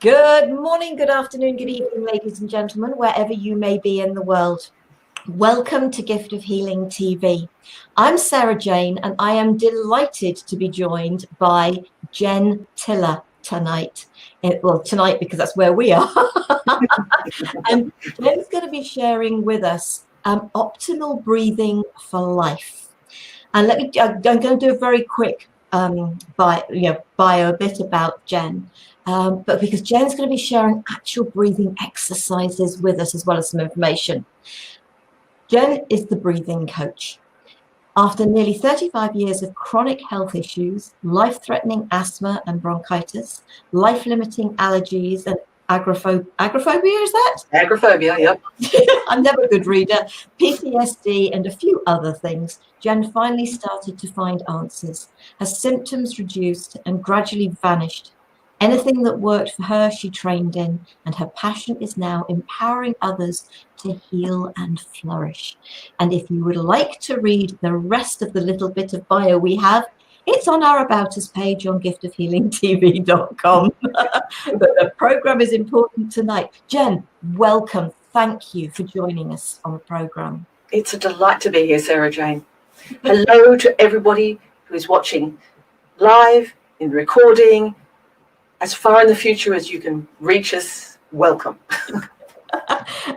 Good morning, good afternoon, good evening, ladies and gentlemen, wherever you may be in the world. Welcome to Gift of Healing TV. I'm Sarah Jane, and I am delighted to be joined by Jen Tiller tonight. Tonight because that's where we are. And Jen's going to be sharing with us optimal breathing for life. And I'm going to do a very quick bio a bit about Jen. But because Jen's going to be sharing actual breathing exercises with us as well as some information. Jen is the breathing coach. After nearly 35 years of chronic health issues, life-threatening asthma and bronchitis, life-limiting allergies and agoraphobia, is that? Agoraphobia, yep. I'm never a good reader. PTSD and a few other things. Jen finally started to find answers. Her symptoms reduced and gradually vanished. Anything that worked for her, she trained in, and her passion is now empowering others to heal and flourish. And if you would like to read the rest of the little bit of bio we have, it's on our About Us page on giftofhealingtv.com. But the program is important tonight. Jen, welcome. Thank you for joining us on the program. It's a delight to be here, Sarah Jane. Hello to everybody who is watching live, in recording, as far in the future as you can reach us. Welcome.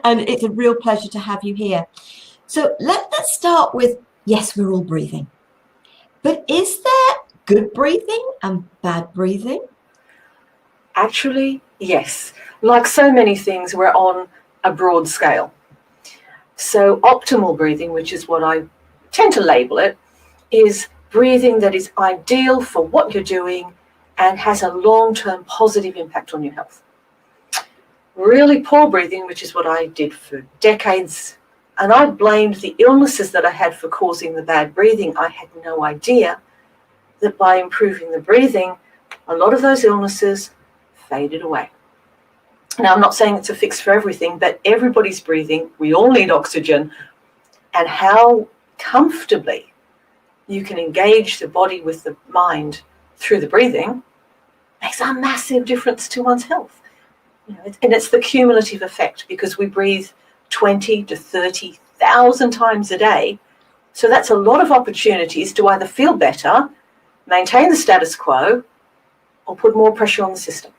And it's a real pleasure to have you here. So let's start with, yes, we're all breathing. But is there good breathing and bad breathing? Actually, yes. Like so many things, we're on a broad scale. So optimal breathing, which is what I tend to label it, is breathing that is ideal for what you're doing and has a long-term positive impact on your health. Really poor breathing, which is what I did for decades, and I blamed the illnesses that I had for causing the bad breathing. I had no idea that by improving the breathing, a lot of those illnesses faded away. Now, I'm not saying it's a fix for everything, but everybody's breathing. We all need oxygen, and how comfortably you can engage the body with the mind through the breathing makes a massive difference to one's health. And it's the cumulative effect, because we breathe 20 to 30,000 times a day. So that's a lot of opportunities to either feel better, maintain the status quo, or put more pressure on the system.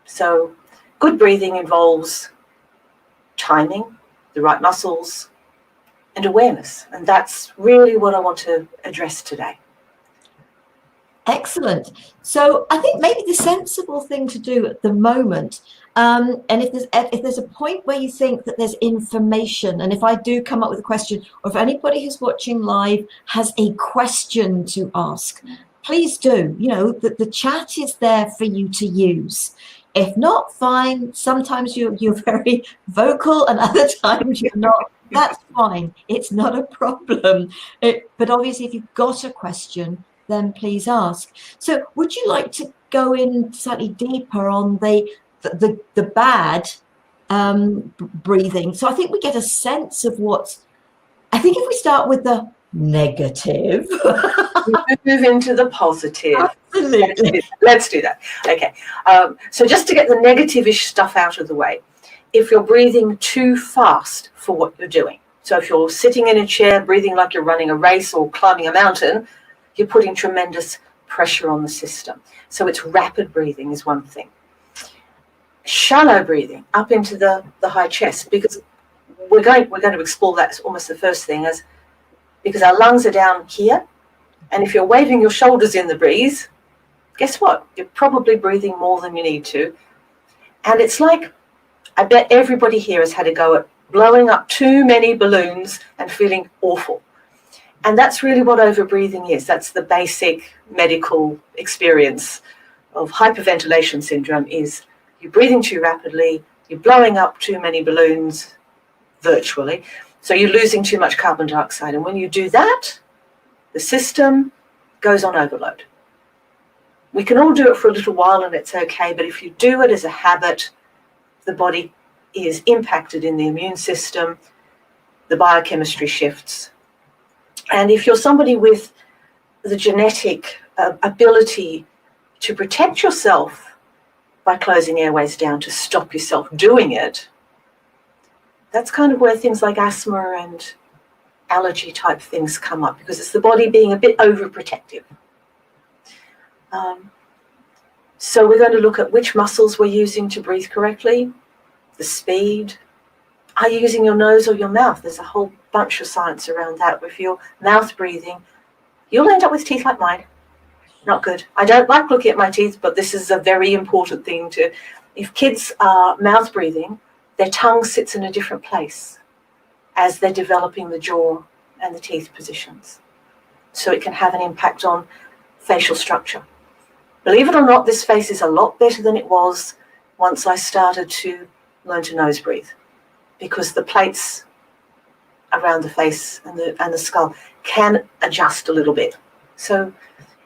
So good breathing involves timing, the right muscles, and awareness. And that's really what I want to address today. Excellent. So I think maybe the sensible thing to do at the moment, and if there's a point where you think that there's information, and if I do come up with a question, or if anybody who's watching live has a question to ask, please do. The chat is there for you to use. If not, fine. Sometimes you're very vocal and other times you're not. That's fine. It's not a problem. But obviously, if you've got a question, then please ask. So would you like to go in slightly deeper on the bad breathing? So I think we get a sense of I think if we start with the negative. We move into the positive. Absolutely. Let's do that. Okay. So just to get the negative-ish stuff out of the way, if you're breathing too fast for what you're doing, so if you're sitting in a chair, breathing like you're running a race or climbing a mountain, you're putting tremendous pressure on the system. So it's rapid breathing is one thing. Shallow breathing up into the high chest, because we're going to explore that as almost the first thing, because our lungs are down here, and if you're waving your shoulders in the breeze, guess what? You're probably breathing more than you need to. And it's like, I bet everybody here has had a go at blowing up too many balloons and feeling awful. And that's really what overbreathing is. That's the basic medical experience of hyperventilation syndrome, is you're breathing too rapidly, you're blowing up too many balloons virtually, so you're losing too much carbon dioxide. And when you do that, the system goes on overload. We can all do it for a little while and it's okay, but if you do it as a habit, the body is impacted in the immune system, the biochemistry shifts. And if you're somebody with the genetic ability to protect yourself by closing airways down to stop yourself doing it, that's kind of where things like asthma and allergy type things come up, because it's the body being a bit overprotective. So we're going to look at which muscles we're using to breathe correctly, the speed. Are you using your nose or your mouth? There's a whole bunch of science around that. If you're mouth breathing, you'll end up with teeth like mine. Not good. I don't like looking at my teeth, but this is a very important thing to, if kids are mouth breathing, their tongue sits in a different place as they're developing the jaw and the teeth positions. So it can have an impact on facial structure. Believe it or not, this face is a lot better than it was once I started to learn to nose breathe, because the plates around the face and the skull can adjust a little bit. So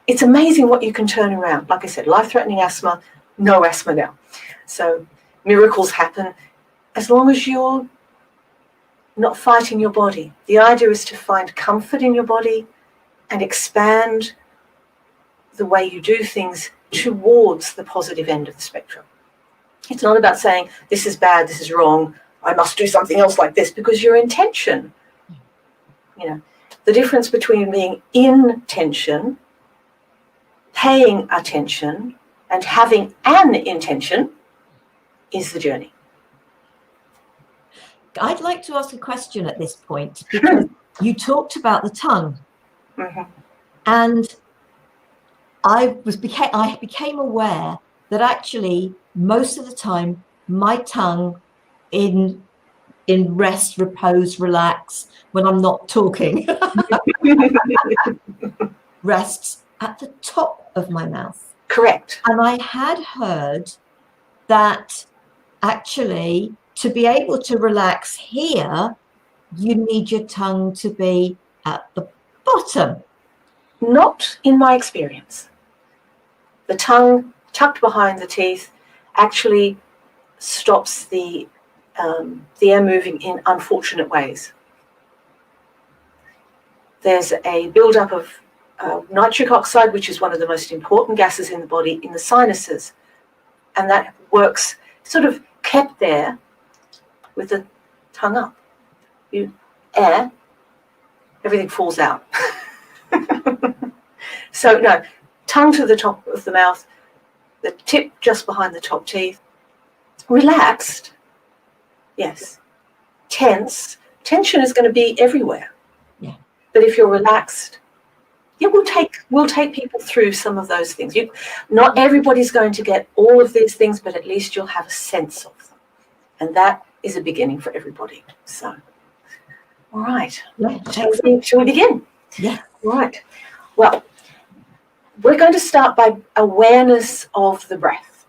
it's amazing what you can turn around. Like I said, life-threatening asthma, no asthma now. So miracles happen as long as you're not fighting your body. The idea is to find comfort in your body and expand the way you do things towards the positive end of the spectrum. It's not about saying, this is bad, this is wrong, I must do something else like this, because your intention, the difference between being in tension, paying attention, and having an intention is the journey. I'd like to ask a question at this point, because you talked about the tongue. Mm-hmm. And I became aware that actually most of the time my tongue in rest, repose, relax, when I'm not talking, rests at the top of my mouth. Correct. And I had heard that actually to be able to relax here, you need your tongue to be at the bottom. Not in my experience. The tongue tucked behind the teeth actually stops the air moving in unfortunate ways. There's a buildup of nitric oxide, which is one of the most important gases in the body, in the sinuses, and that works sort of kept there with the tongue up. You air, everything falls out. So no, tongue to the top of the mouth, the tip just behind the top teeth. Relaxed, yes. Tense, tension is going to be everywhere. Yeah. But if you're relaxed, yeah, we'll take people through some of those things. Not everybody's going to get all of these things, but at least you'll have a sense of them. And that is a beginning for everybody. So, all right. Yeah. Shall we begin? Yeah. Right. Well, we're going to start by awareness of the breath.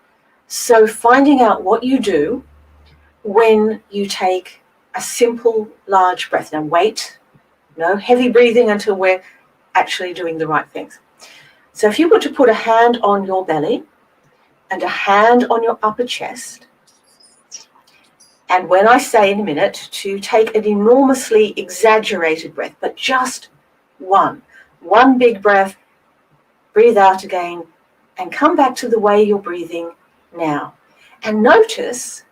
So finding out what you do when you take a simple, large breath. Now wait, no heavy breathing until we're actually doing the right things. So if you were to put a hand on your belly and a hand on your upper chest, and when I say in a minute to take an enormously exaggerated breath, but just one big breath, breathe out again, and come back to the way you're breathing now. And notice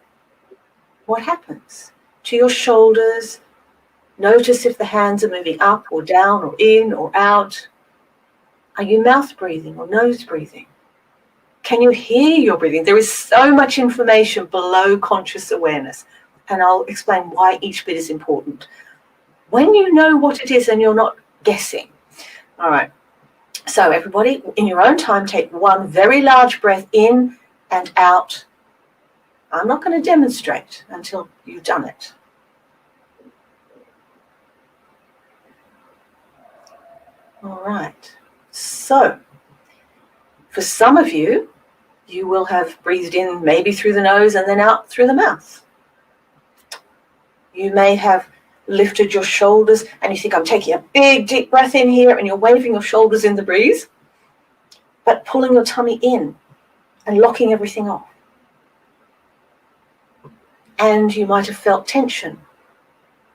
what happens to your shoulders. Notice if the hands are moving up or down or in or out. Are you mouth breathing or nose breathing? Can you hear your breathing? There is so much information below conscious awareness, and I'll explain why each bit is important. When you know what it is and you're not guessing. All right. So everybody, in your own time, take one very large breath in and out. I'm not going to demonstrate until you've done it. All right. So for some of you, you will have breathed in maybe through the nose and then out through the mouth. You may have lifted your shoulders and you think, I'm taking a big deep breath in here, and you're waving your shoulders in the breeze, but pulling your tummy in and locking everything off. And you might have felt tension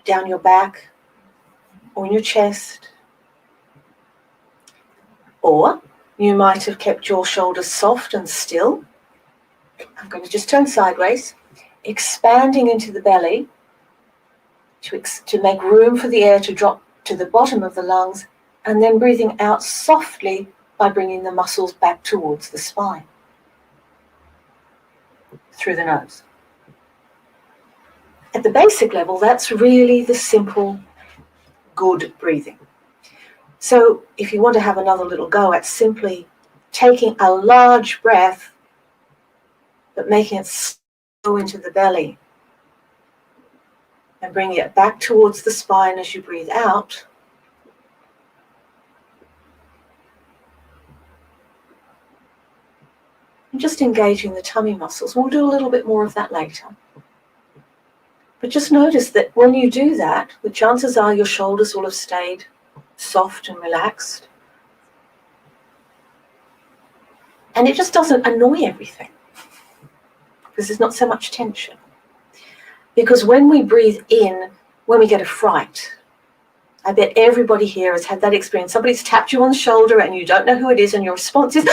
down your back or in your chest. Or you might have kept your shoulders soft and still, I'm going to just turn sideways, expanding into the belly to make room for the air to drop to the bottom of the lungs, and then breathing out softly by bringing the muscles back towards the spine through the nose. At the basic level, that's really the simple, good breathing. So if you want to have another little go at simply taking a large breath, but making it slow into the belly, and bringing it back towards the spine as you breathe out. And just engaging the tummy muscles. We'll do a little bit more of that later. But just notice that when you do that, the chances are your shoulders will have stayed soft and relaxed. And it just doesn't annoy everything, because there's not so much tension. Because when we breathe in, when we get a fright, I bet everybody here has had that experience. Somebody's tapped you on the shoulder and you don't know who it is, and your response is,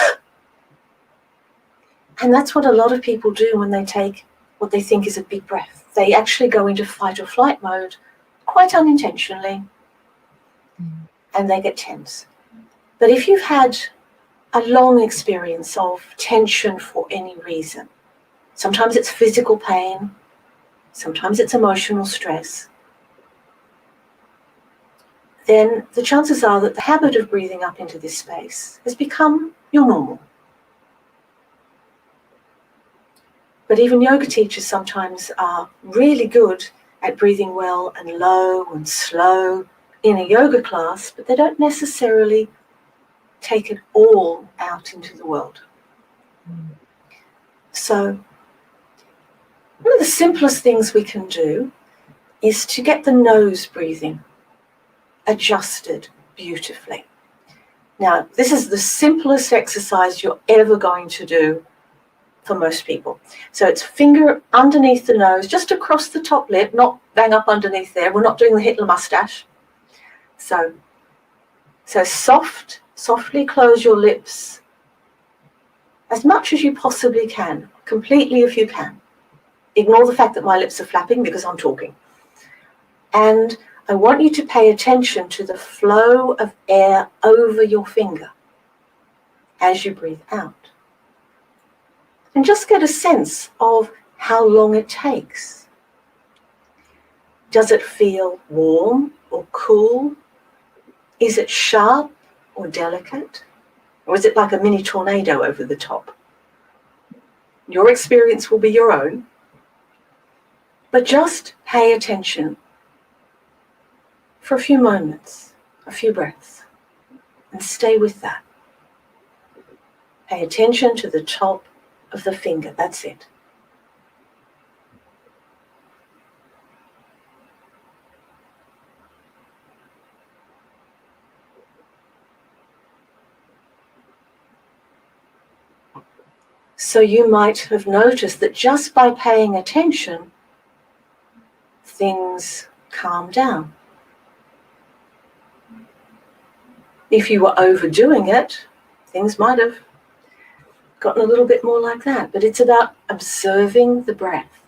and that's what a lot of people do when they take what they think is a big breath. They actually go into fight or flight mode quite unintentionally, and they get tense. But if you've had a long experience of tension for any reason, sometimes it's physical pain, sometimes it's emotional stress, then the chances are that the habit of breathing up into this space has become your normal. But even yoga teachers sometimes are really good at breathing well and low and slow in a yoga class, but they don't necessarily take it all out into the world. So one of the simplest things we can do is to get the nose breathing adjusted beautifully. Now, this is the simplest exercise you're ever going to do for most people. So it's finger underneath the nose, just across the top lip, not bang up underneath there. We're not doing the Hitler mustache. So softly close your lips as much as you possibly can, completely if you can. Ignore the fact that my lips are flapping because I'm talking. And I want you to pay attention to the flow of air over your finger as you breathe out. And just get a sense of how long it takes. Does it feel warm or cool? Is it sharp or delicate? Or is it like a mini tornado over the top? Your experience will be your own. But just pay attention for a few moments, a few breaths, and stay with that. Pay attention to the top of the finger, that's it. So you might have noticed that just by paying attention, things calm down. If you were overdoing it, things might have gotten a little bit more like that. But it's about observing the breath,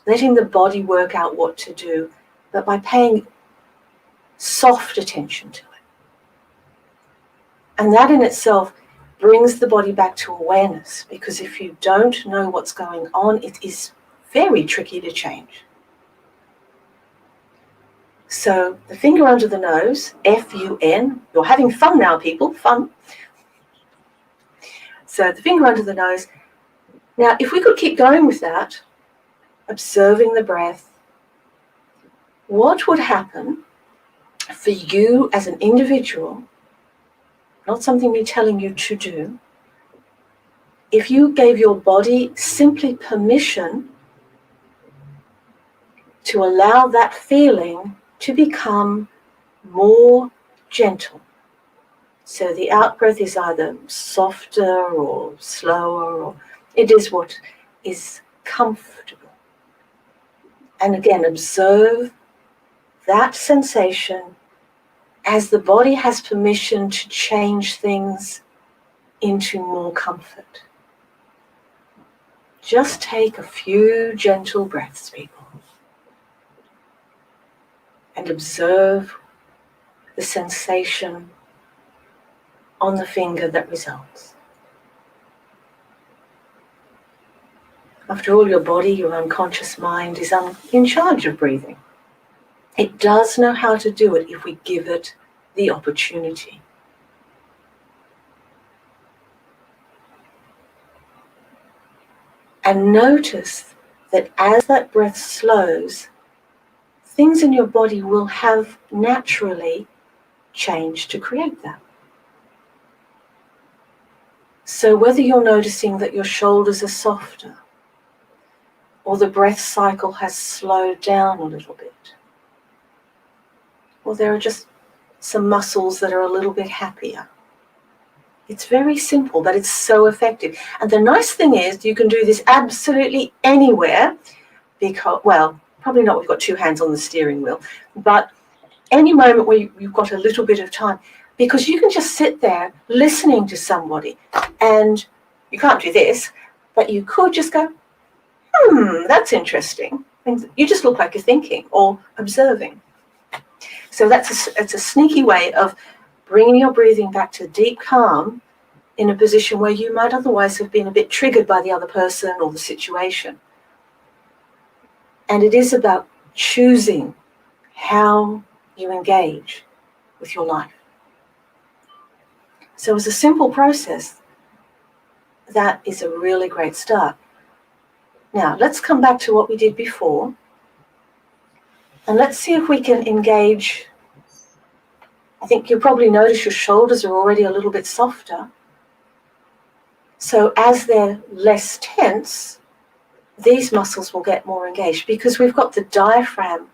letting the body work out what to do, but by paying soft attention to it. And that in itself brings the body back to awareness, because if you don't know what's going on, it is very tricky to change. So the finger under the nose, F-U-N, you're having fun now, people, fun. So the finger under the nose. Now, if we could keep going with that, observing the breath, what would happen for you as an individual, not something we're telling you to do, if you gave your body simply permission to allow that feeling to become more gentle. So the out-breath is either softer or slower, or it is what is comfortable. And again, observe that sensation as the body has permission to change things into more comfort. Just take a few gentle breaths, people, and observe the sensation on the finger that results. After all, your body, your unconscious mind is in charge of breathing. It does know how to do it if we give it the opportunity. And notice that as that breath slows, things in your body will have naturally changed to create that. So whether you're noticing that your shoulders are softer, or the breath cycle has slowed down a little bit, or there are just some muscles that are a little bit happier. It's very simple, but it's so effective. And the nice thing is you can do this absolutely anywhere, because, well, probably not, we've got two hands on the steering wheel, but any moment where you've got a little bit of time, because you can just sit there listening to somebody, and you can't do this, but you could just go, that's interesting. And you just look like you're thinking or observing. So it's a sneaky way of bringing your breathing back to deep calm in a position where you might otherwise have been a bit triggered by the other person or the situation. And it is about choosing how you engage with your life. So as a simple process, that is a really great start. Now, let's come back to what we did before, and let's see if we can engage. I think you'll probably notice your shoulders are already a little bit softer. So as they're less tense, these muscles will get more engaged because we've got the diaphragm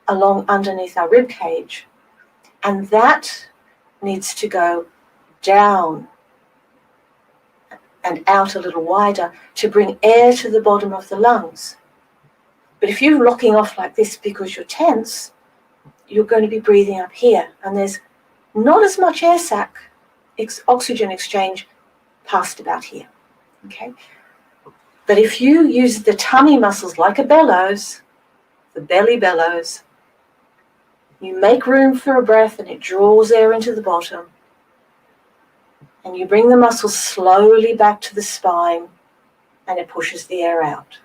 along underneath our rib cage, and that needs to go down and out a little wider to bring air to the bottom of the lungs. But if you're locking off like this because you're tense, you're going to be breathing up here, and there's not as much air sac, oxygen exchange past about here. Okay? But if you use the tummy muscles like a bellows, the belly bellows, you make room for a breath and it draws air into the bottom, and you bring the muscles slowly back to the spine and it pushes the air out.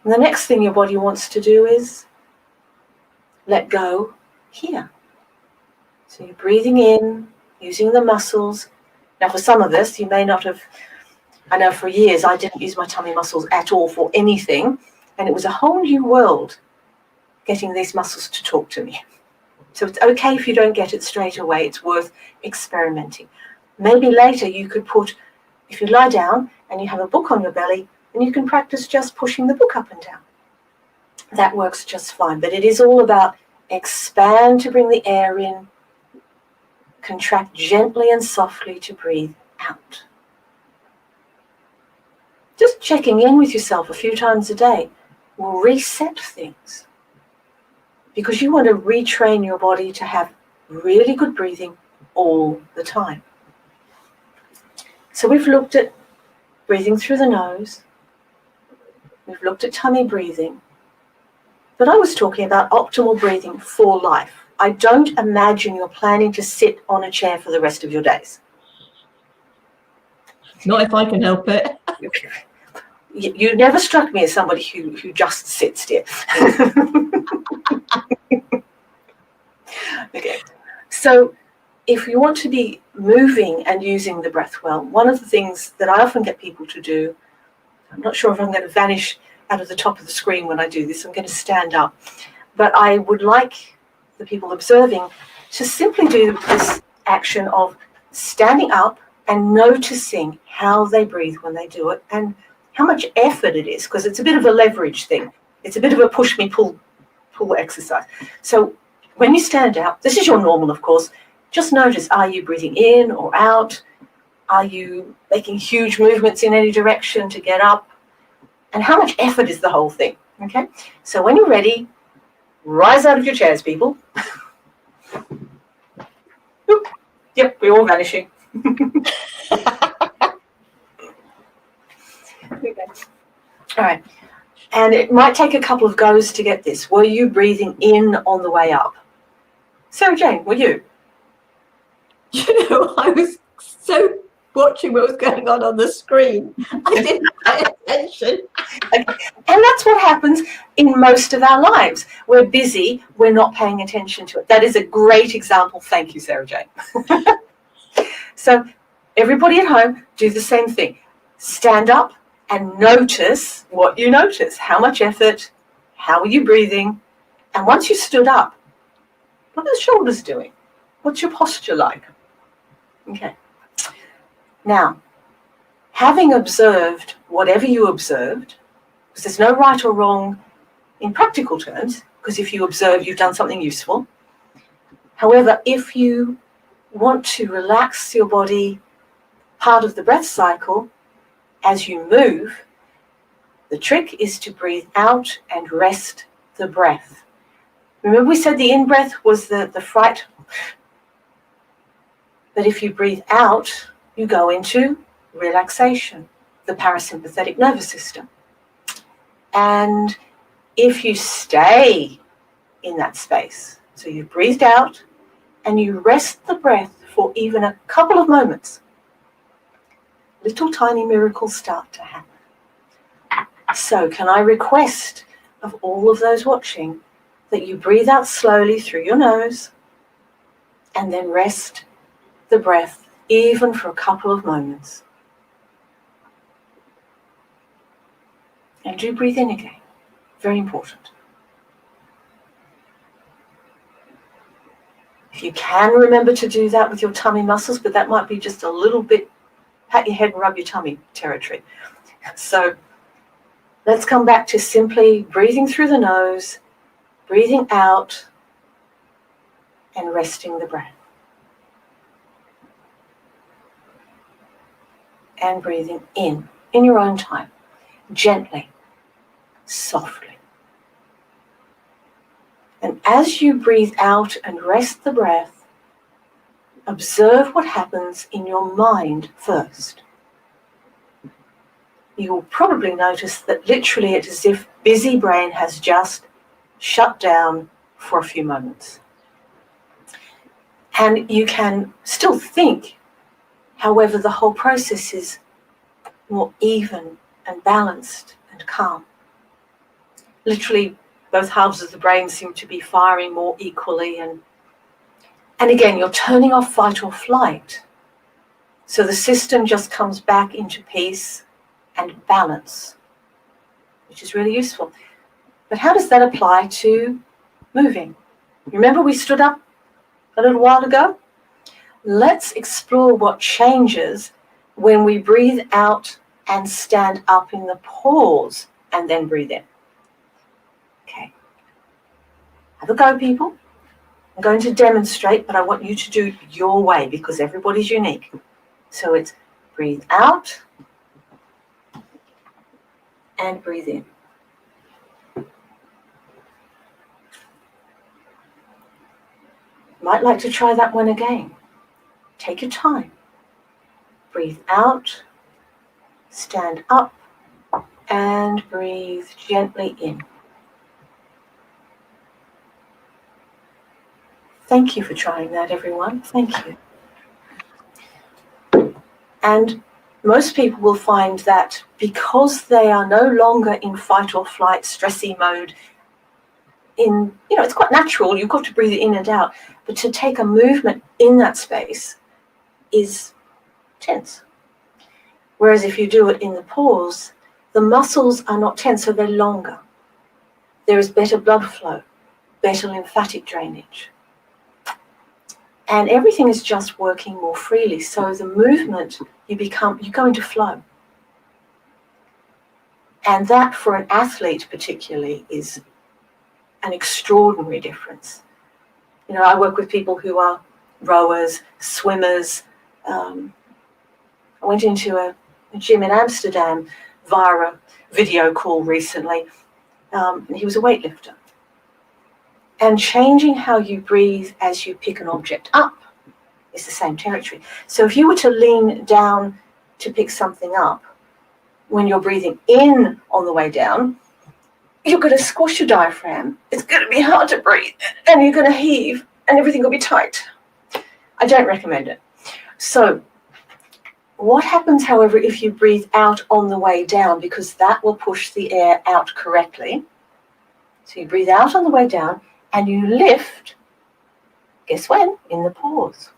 And the next thing your body wants to do is let go here. So you're breathing in, using the muscles. Now for some of us, you may not have, I know for years I didn't use my tummy muscles at all for anything, and it was a whole new world getting these muscles to talk to me. So it's okay if you don't get it straight away, it's worth experimenting. Maybe later you could put, if you lie down and you have a book on your belly, and you can practice just pushing the book up and down. That works just fine, but it is all about expand to bring the air in, contract gently and softly to breathe out. Just checking in with yourself a few times a day will reset things, because you want to retrain your body to have really good breathing all the time. So we've looked at breathing through the nose, we've looked at tummy breathing, but I was talking about optimal breathing for life. I don't imagine you're planning to sit on a chair for the rest of your days. Not if I can help it. You never struck me as somebody who just sits there. Okay. So if you want to be moving and using the breath well, one of the things that I often get people to do, I'm not sure if I'm going to vanish out of the top of the screen when I do this, I'm going to stand up, but I would like the people observing to simply do this action of standing up and noticing how they breathe when they do it and how much effort it is, because it's a bit of a leverage thing. It's a bit of a push me, pull exercise. So when you stand up, this is your normal, of course, just notice, are you breathing in or out? Are you making huge movements in any direction to get up? And how much effort is the whole thing? Okay, so when you're ready, rise out of your chairs, people. Oop. Yep, we're all vanishing. All right. And it might take a couple of goes to get this. Were you breathing in on the way up? Sarah Jane, were you? You know, I was so watching what was going on the screen. I didn't pay attention. Okay. And that's what happens in most of our lives. We're busy, we're not paying attention to it. That is a great example. Thank you, Sarah Jane. So everybody at home, do the same thing. Stand up and notice what you notice. How much effort? How are you breathing? And once you stood up, what are the shoulders doing? What's your posture like? Okay. Now, having observed whatever you observed, because there's no right or wrong in practical terms, because if you observe, you've done something useful. However, if you want to relax your body, part of the breath cycle, as you move, the trick is to breathe out and rest the breath. Remember we said the in-breath was the fright? But if you breathe out, you go into relaxation, the parasympathetic nervous system. And if you stay in that space, so you've breathed out and you rest the breath for even a couple of moments, little tiny miracles start to happen. So can I request of all of those watching that you breathe out slowly through your nose and then rest the breath even for a couple of moments. And do breathe in again. Very important. If you can remember to do that with your tummy muscles, but that might be just a little bit pat your head and rub your tummy territory. So let's come back to simply breathing through the nose, breathing out, and resting the breath. And breathing in your own time, gently, softly. And as you breathe out and rest the breath, observe what happens in your mind first. You will probably notice that literally it's as if busy brain has just shut down for a few moments. And you can still think, however, the whole process is more even and balanced and calm. Literally, both halves of the brain seem to be firing more equally. And again, you're turning off fight or flight. So the system just comes back into peace and balance, which is really useful. But how does that apply to moving? Remember we stood up a little while ago? Let's explore what changes when we breathe out and stand up in the pause and then breathe in. Okay. Have a go, people. I'm going to demonstrate, but I want you to do it your way because everybody's unique. So it's breathe out and breathe in. Might like to try that one again. Take your time. Breathe out, stand up, and breathe gently in. Thank you for trying that, everyone. Thank you. And most people will find that because they are no longer in fight or flight, stressy mode, it's quite natural, you've got to breathe it in and out, but to take a movement in that space is tense. Whereas if you do it in the pause, the muscles are not tense, so they're longer. There is better blood flow, better lymphatic drainage. And everything is just working more freely. So the movement, you go into flow. And that for an athlete particularly is an extraordinary difference. I work with people who are rowers, swimmers. I went into a gym in Amsterdam via a video call recently, and he was a weightlifter. And changing how you breathe as you pick an object up is the same territory. So if you were to lean down to pick something up, when you're breathing in on the way down, you're going to squash your diaphragm. It's going to be hard to breathe, and you're going to heave, and everything will be tight. I don't recommend it. So what happens, however, if you breathe out on the way down, because that will push the air out correctly. So you breathe out on the way down, and you lift, guess when? In the pause.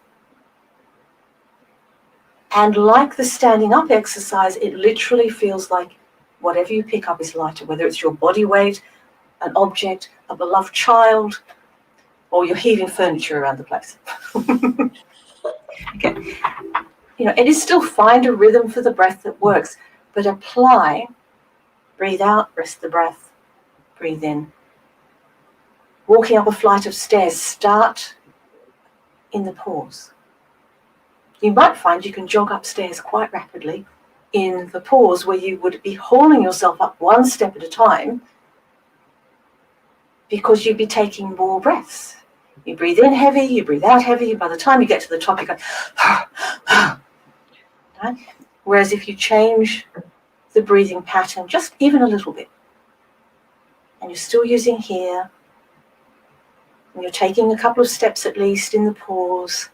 And like the standing up exercise, it literally feels like whatever you pick up is lighter, whether it's your body weight, an object, a beloved child, or you're heaving furniture around the place. Okay. It is still find a rhythm for the breath that works, but apply, breathe out, rest the breath, breathe in. Walking up a flight of stairs, start in the pause. You might find you can jog upstairs quite rapidly in the pause, where you would be hauling yourself up one step at a time, because you'd be taking more breaths. You breathe in heavy, you breathe out heavy, and by the time you get to the top, you go, right? Whereas if you change the breathing pattern just even a little bit, and you're still using here, and you're taking a couple of steps at least in the pause,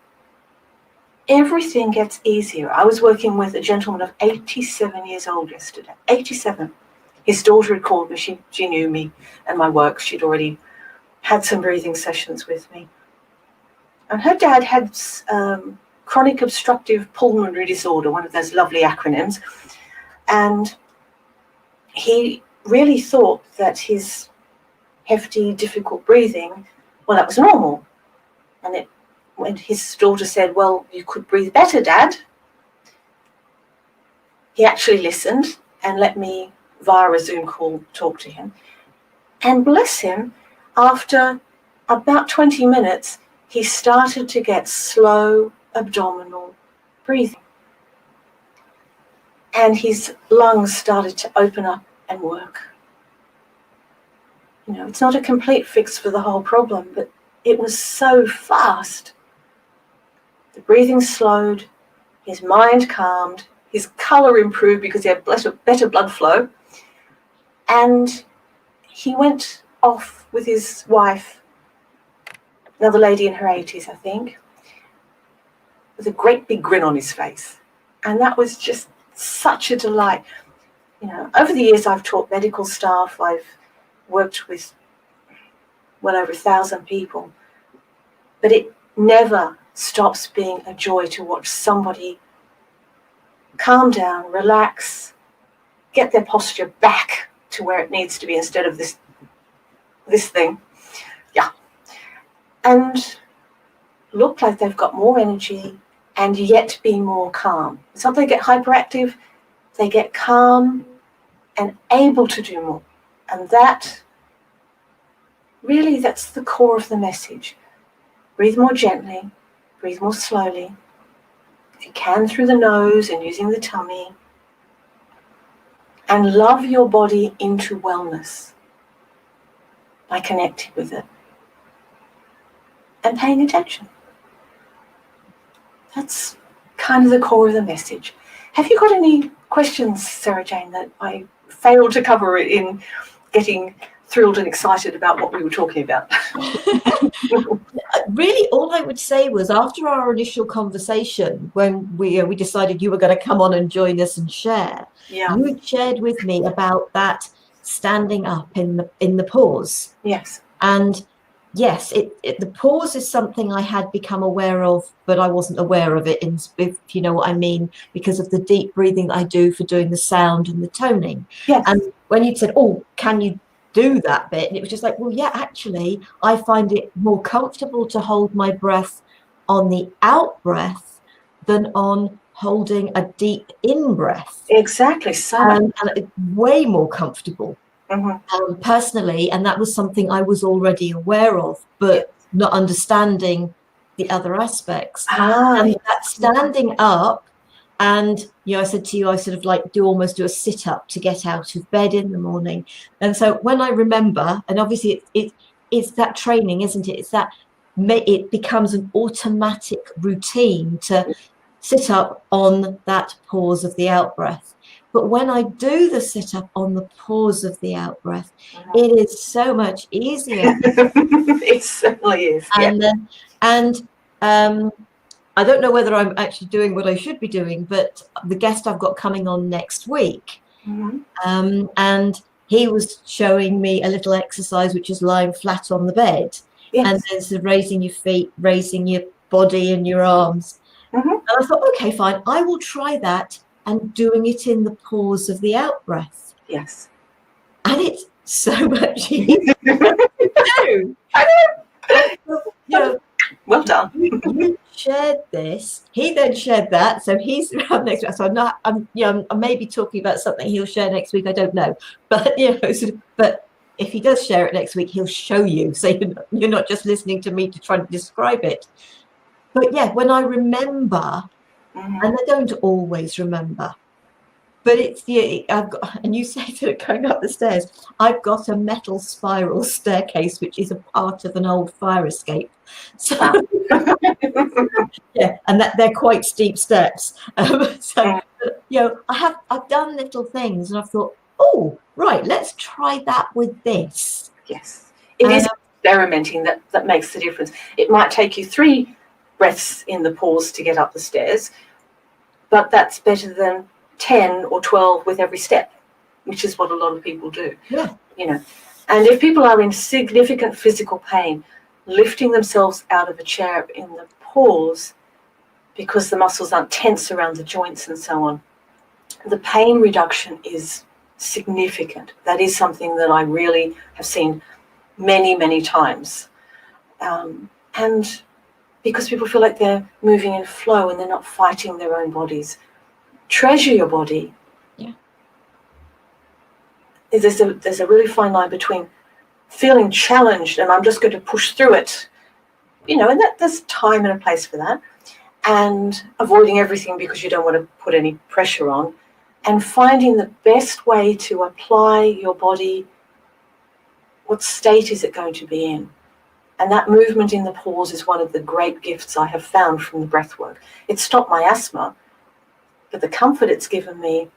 everything gets easier. I was working with a gentleman of 87 years old yesterday. 87. His daughter had called me. She knew me and my work. She'd already had some breathing sessions with me. And her dad had chronic obstructive pulmonary disorder, one of those lovely acronyms. And he really thought that his hefty, difficult breathing, well, that was normal. And when his daughter said, well, you could breathe better, Dad, he actually listened and let me, via a Zoom call, talk to him. And bless him, after about 20 minutes, he started to get slow abdominal breathing. And his lungs started to open up and work. It's not a complete fix for the whole problem, but it was so fast. The breathing slowed, his mind calmed, his colour improved because he had better blood flow, and he went off with his wife, another lady in her 80s, I think, with a great big grin on his face. And that was just such a delight. Over the years I've taught medical staff, I've worked with well over 1,000 people, but it never stops being a joy to watch somebody calm down, relax, get their posture back to where it needs to be instead of this thing. Yeah. And look like they've got more energy and yet be more calm. It's not they get hyperactive, they get calm and able to do more. And that's the core of the message. Breathe more gently, breathe more slowly. If you can, through the nose and using the tummy. And love your body into wellness by connecting with it and paying attention. That's kind of the core of the message. Have you got any questions, Sarah Jane, that I failed to cover in getting thrilled and excited about what we were talking about? Really, all I would say was, after our initial conversation, when we decided you were going to come on and join us and share, you had shared with me about that standing up in the pause. Yes. And yes, the pause is something I had become aware of, but I wasn't aware of it, if you know what I mean, because of the deep breathing that I do for doing the sound and the toning. Yes. And when you said, oh, can you do that bit? And it was just like, well, yeah, actually, I find it more comfortable to hold my breath on the out breath than on holding a deep in breath. Exactly. And it's way more comfortable. Mm-hmm. Personally, and that was something I was already aware of, but not understanding the other aspects. And that standing up, and I said to you, I sort of like almost do a sit up to get out of bed in the morning. And so when I remember, and obviously it's that training, isn't it? It's that it becomes an automatic routine to sit up on that pause of the out breath. But when I do the sit up on the pause of the out breath, it is so much easier. It certainly is. And I don't know whether I'm actually doing what I should be doing, but the guest I've got coming on next week, and he was showing me a little exercise which is lying flat on the bed, and then sort of raising your feet, raising your body and your arms. And I thought, okay, fine, I will try that, and doing it in the pause of the out breath. Yes. And it's so much easier to do. Well done. You shared this. He then shared that. So he's around next week. So I'm maybe talking about something he'll share next week. I don't know. But but if he does share it next week, he'll show you. So you're not just listening to me to try to describe it. But yeah, when I remember, and I don't always remember, but it's I've got, and you say that going up the stairs, I've got a metal spiral staircase which is a part of an old fire escape. So yeah, and that they're quite steep steps. So I've done little things, and I've thought, oh right, let's try that with this. Yes, it is experimenting that makes the difference. It might take you 3 breaths in the pause to get up the stairs, but that's better than 10 or 12 with every step, which is what a lot of people do. Yeah. And if people are in significant physical pain, lifting themselves out of a chair in the pause, because the muscles aren't tense around the joints and so on, the pain reduction is significant. That is something that I really have seen many, many times. And because people feel like they're moving in flow and they're not fighting their own bodies. Treasure your body. Yeah. There's a really fine line between feeling challenged and I'm just going to push through it, and there's time and a place for that, and avoiding everything because you don't want to put any pressure on, and finding the best way to apply your body. What state is it going to be in? And that movement in the pause is one of the great gifts I have found from the breath work. It stopped my asthma, but the comfort it's given me,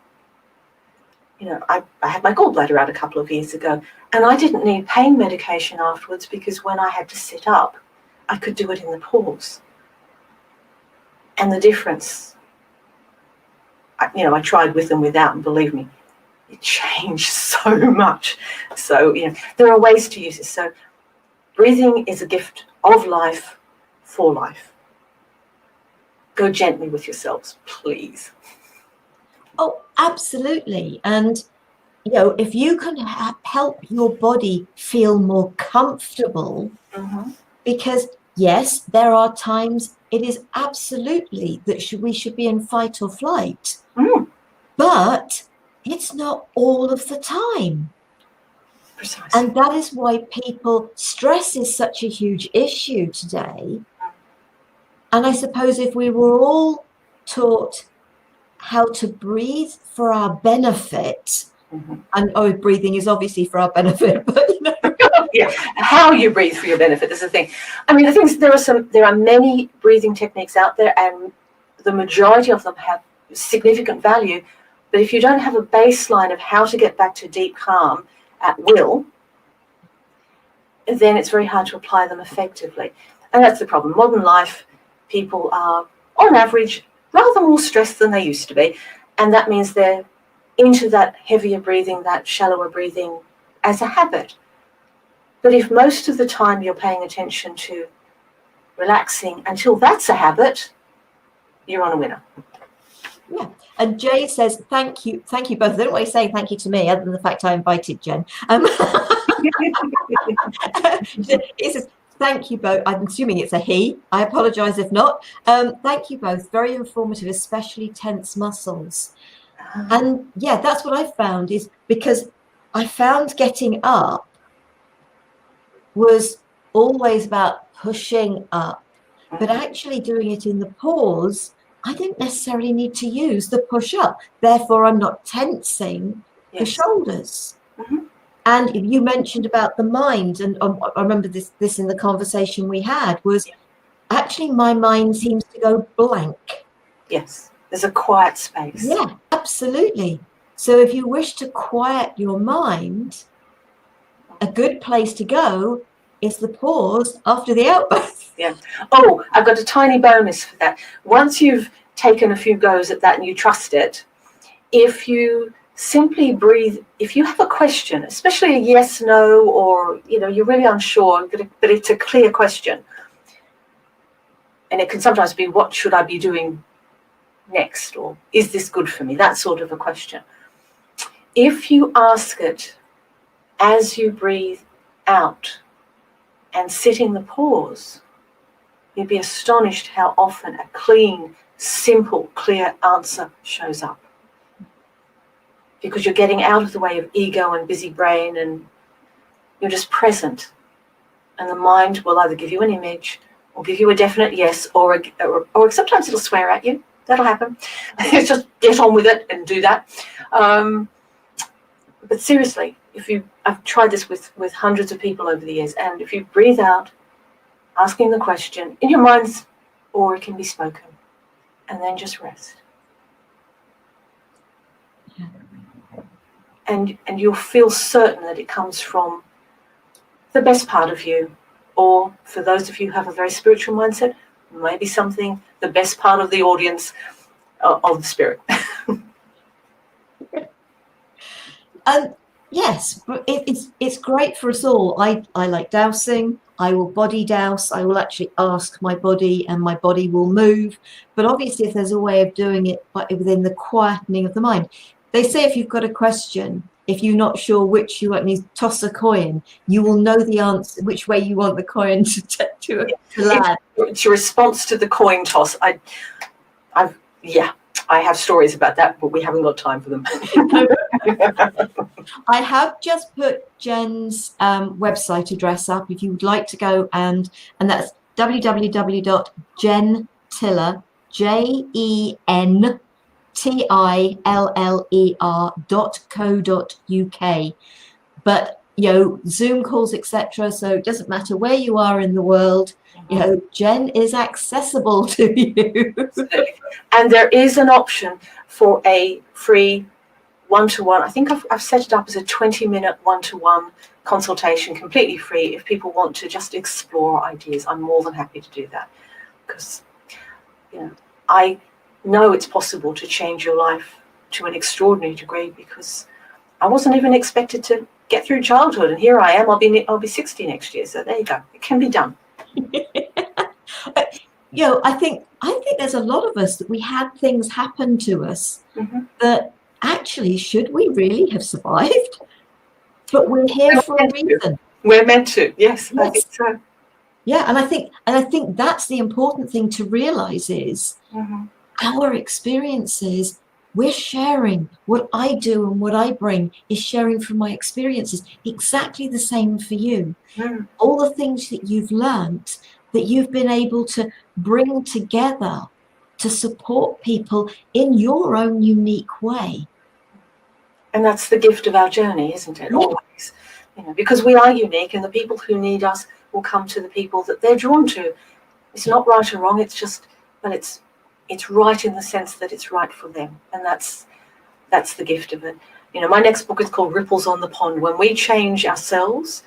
I had my gallbladder out a couple of years ago, and I didn't need pain medication afterwards because when I had to sit up, I could do it in the pause. And the difference, I tried with and without, and believe me, it changed so much. So, there are ways to use this. So breathing is a gift of life for life. Go gently with yourselves, please. Oh, absolutely. And, if you can help your body feel more comfortable, because, yes, there are times it is absolutely that we should be in fight or flight, but it's not all of the time. Precisely. And that is why stress is such a huge issue today. And I suppose if we were all taught how to breathe for our benefit, and breathing is obviously for our benefit, but yeah, how you breathe for your benefit is the thing. I mean, the thing is, there are many breathing techniques out there, and the majority of them have significant value. But if you don't have a baseline of how to get back to deep calm at will, then it's very hard to apply them effectively. And that's the problem. Modern life, people are, on average, rather more stressed than they used to be. And that means they're into that heavier breathing, that shallower breathing as a habit. But if most of the time you're paying attention to relaxing until that's a habit, you're on a winner. Yeah. And Jay says, thank you both. I don't know why you're saying thank you to me, other than the fact I invited Jen. He says, thank you both. I'm assuming it's a he. I apologize if not. Thank you both. Very informative, especially tense muscles. And yeah, that's what I found, is because I found getting up was always about pushing up, but actually doing it in the pause, I didn't necessarily need to use the push up. Therefore, I'm not tensing the shoulders. And you mentioned about the mind, and I remember this in the conversation we had, was actually my mind seems to go blank. Yes, there's a quiet space. Yeah, absolutely. So if you wish to quiet your mind, a good place to go is the pause after the outburst. Yeah. Oh, I've got a tiny bonus for that. Once you've taken a few goes at that and you trust it, if you simply breathe, if you have a question, especially a yes, no, or you're really unsure, but it's a clear question, and it can sometimes be, what should I be doing next, or is this good for me? That sort of a question. If you ask it as you breathe out and sit in the pause, you'd be astonished how often a clean, simple, clear answer shows up. Because you're getting out of the way of ego and busy brain, and you're just present. And the mind will either give you an image or give you a definite yes, or sometimes it'll swear at you. That'll happen. It's just get on with it and do that. But seriously, I've tried this with hundreds of people over the years, and if you breathe out, asking the question in your mind, or it can be spoken, and then just rest. Yeah. And you'll feel certain that it comes from the best part of you, or for those of you who have a very spiritual mindset, maybe something, the best part of the audience of the spirit. And yes, but it's great for us all. I like dowsing. I will body douse. I will actually ask my body, and my body will move. But obviously, if there's a way of doing it within the quietening of the mind, they say if you've got a question, if you're not sure which you want, you toss a coin. You will know the answer, which way you want the coin to land. It's your response to the coin toss. I have stories about that, but we haven't got time for them. I have just put Jen's website address up if you would like to go, and that's www.jentiller, JENTILLER.co.uk. But Zoom calls, etc. So it doesn't matter where you are in the world. Jen is accessible to you. And there is an option for a free one-to-one. I think I've set it up as a 20-minute one-to-one consultation, completely free. If people want to just explore ideas, I'm more than happy to do that, because I know it's possible to change your life to an extraordinary degree, because I wasn't even expected to get through childhood, and here I am. I'll be 60 next year, so there you go. It can be done. I think there's a lot of us that we had things happen to us that actually, should we really have survived? But we're here for a reason. We're meant to, yes. I think so. Yeah, and I think that's the important thing to realize is our experiences. We're sharing. What I do and what I bring is sharing from my experiences. Exactly the same for you. All the things that you've learned, that you've been able to bring together to support people in your own unique way. And that's the gift of our journey, isn't it? Always. Because we are unique, and the people who need us will come to the people that they're drawn to. It's not right or wrong, it's just, but it's right in the sense that it's right for them. And that's the gift of it. My next book is called Ripples on the Pond. When we change ourselves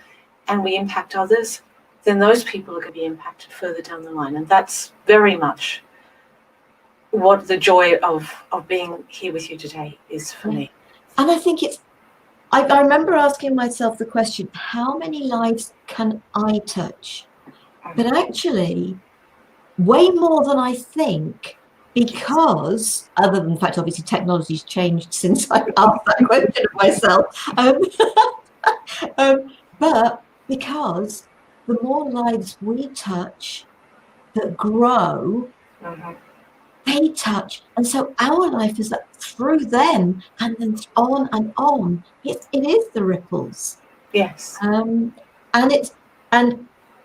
and we impact others, then those people are going to be impacted further down the line. And that's very much what the joy of being here with you today is for me. And I think I remember asking myself the question, how many lives can I touch? But actually, way more than I think, because, other than the fact, obviously, technology's changed since I asked that question of myself. But because the more lives we touch that grow, they touch. And so our life is through them, and then on and on. It is the ripples. Yes. And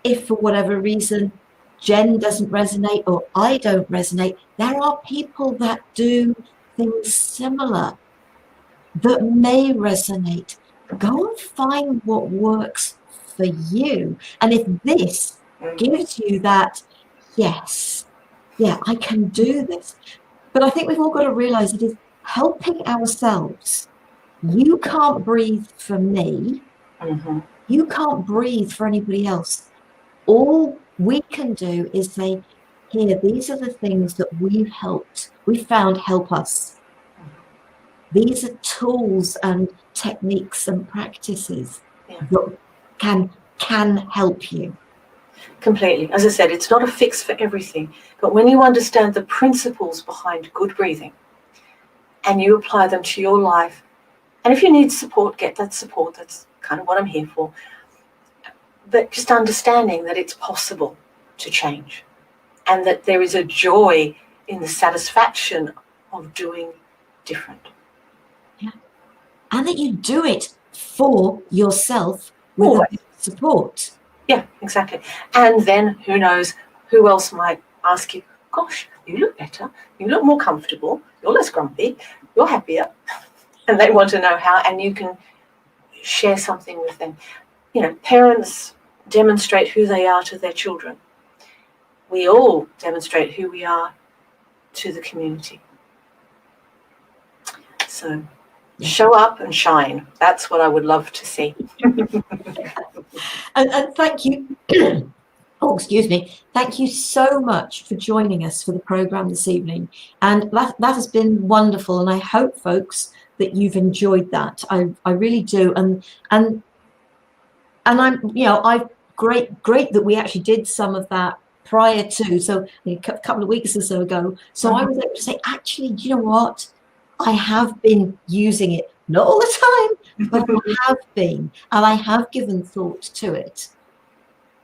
if for whatever reason Jen doesn't resonate or I don't resonate, there are people that do things similar that may resonate. Go and find what works for you. And if this gives you that, yes, yeah, I can do this. But I think we've all got to realize it is helping ourselves You can't breathe for me. Mm-hmm. You can't breathe for anybody else. All we can do is say, here, these are the things that we found help us. These are tools and techniques and practices that can help you. Completely. As I said, it's not a fix for everything, but when you understand the principles behind good breathing and you apply them to your life, and if you need support, get that support. That's kind of what I'm here for. But just understanding that it's possible to change and that there is a joy in the satisfaction of doing different. Yeah. And that you do it for yourself with Always. support. Yeah, exactly. And then who knows who else might ask you, gosh, you look better, you look more comfortable, you're less grumpy, you're happier. And they want to know how, and you can share something with them. You know, parents demonstrate who they are to their children. We all demonstrate who we are to the community. So show up and shine. That's what I would love to see. And thank you. Oh, excuse me. Thank you so much for joining us for the programme this evening. And that has been wonderful. And I hope, folks, that you've enjoyed that. I really do. And I'm, I've great that we actually did some of that prior to, so a couple of weeks or so ago. So I was able to say, actually, do you know what? I have been using it, not all the time, but I have been, and I have given thought to it.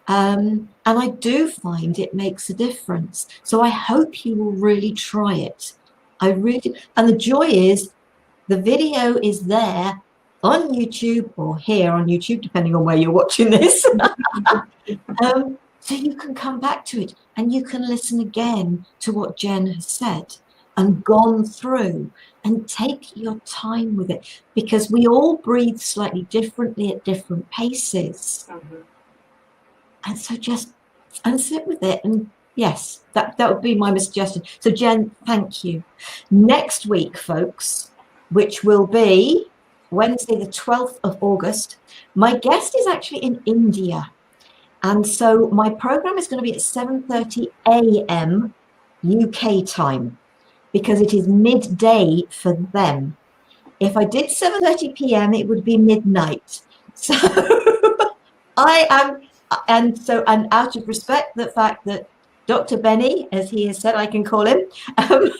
And I do find it makes a difference. So I hope you will really try it. I really, and the joy is the video is there on YouTube or here on YouTube, depending on where you're watching this. So you can come back to it and you can listen again to what Jen has said and gone through and take your time with it, because we all breathe slightly differently at different paces. And so just sit with it. And yes, that would be my suggestion. So Jen, thank you. Next week, folks, which will be Wednesday, the 12th of August, my guest is actually in India. And so my program is going to be at 7:30 a.m. UK time, because it is midday for them. If I did 7:30 p.m., it would be midnight. So I am, and out of respect, the fact that Dr. Benny, as he has said, I can call him,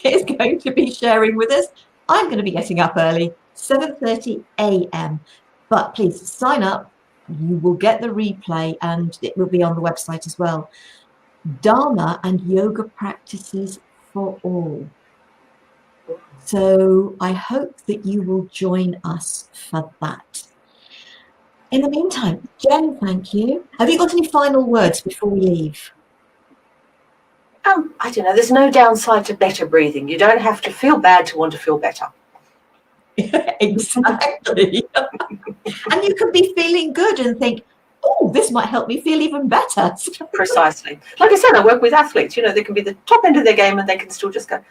is going to be sharing with us, I'm going to be getting up early, 7:30 a.m. But please sign up. You will get the replay and it will be on the website as well. Dharma and yoga practices for all. So I hope that you will join us for that. In the meantime, Jen, thank you. Have you got any final words before we leave? I don't know. There's no downside to better breathing. You don't have to feel bad to want to feel better. Exactly. And you can be feeling good and think, oh, this might help me feel even better. Precisely. Like I said, I work with athletes. You know, they can be the top end of their game and they can still just go a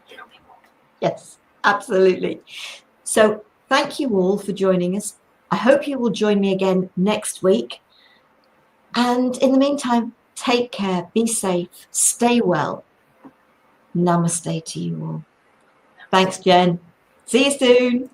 little bit more. Yes, absolutely. So thank you all for joining us. I hope you will join me again next week. And in the meantime, take care, be safe, stay well. Namaste to you all. Thanks, Jen. See you soon.